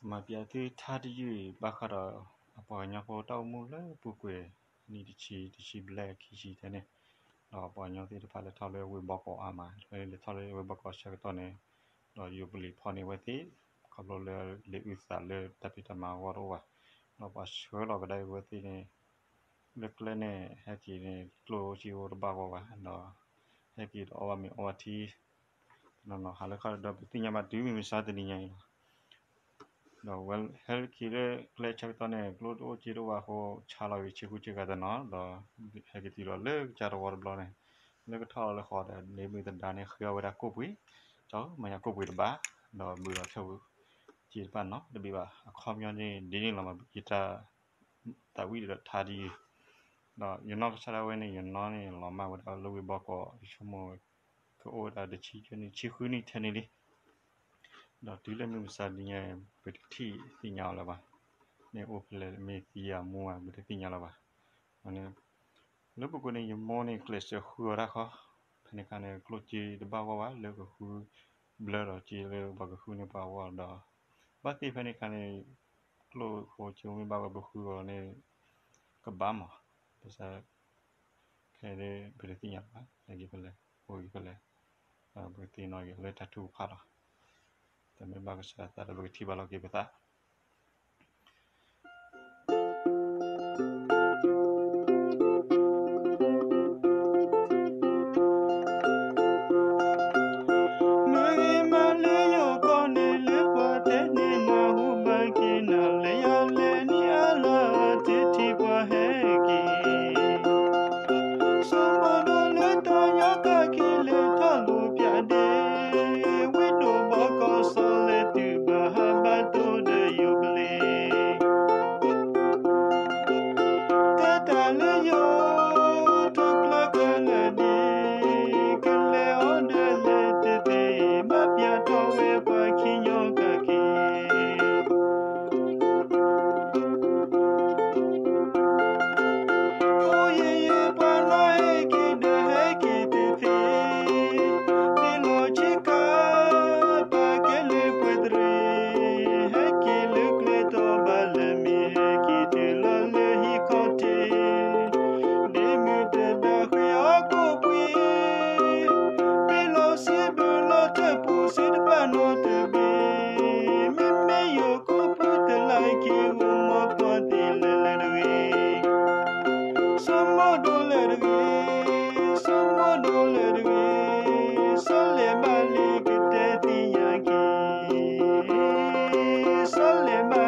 mà bây giờ thà đi gì bác họ bỏ nhau vào tàu mua lấy bùi quê đi đi black gì thế này đó bỏ nhau thì phải là thao lấy với bọc cỏ mà lấy thao lấy với bọc cỏ sẽ cáiตัวnày đóอยู่บริพอในวันที่ขับรถเลยอุตส่าห์เลยแต่พิจารณาว่ารู้ว่าเราไปช่วยเราก็ได้วันที่เนี่ยเล็กเล่นเนี่ยให้กี่เนี่ยกลัวจีวรบ้าว่าเนาะให้กี่เอาว่ามีเอาที่นั่นเนาะหาเลยเขาเดี๋ยวที่ยังมาดูมีสาธิตนี่ไงเนาะวันเฮลกี่เลยเลยชักตอนเนี่ยกลัวโอ้จีรู้ว่าเขาชาเราอยู่ชิคุชิกันเนาะเนาะให้กี่ที่เราเลิกจารวาลบล้อเนี่ยเลิกก็ท่อเลยขอแต่ในมือตันดาเนี่ยคือเอาไว้ได้กู้ปุ๋ยcháu mà nhà cô bùi bá đó bùi là theo chỉ bàn nó đặc biệt là không nhau như đi là mà chỉ ta tại vì là thay đi đó you know sao đâu này you know này là mà vào lưu bỏ có xong rồi cái ô đã được chỉ cho nên chỉ khứ này thế này đi đó tí lên mình sao đi nghe về thì nhau là bà này ô là mình thì mua về thì nhau là bà mà này lúc bữa này you mua này cái sẽ khứ ra khó thành cái này cái chỉ được bao quá lúc cái khứ blur rồi chỉ là bao cái khứ này bao đó bác thì phải cái này lúc hồi chiều mình bao cái khứ này cái bám mà bây giờ cái này bây giờ nhặt á cái gì vậy ôi cái này bây giờ nói cái lấy tattoo khác rồiแต่ไม่บ้าก็ใช่แต่เราไปที่บ้านเราเก็บไปซะ Sole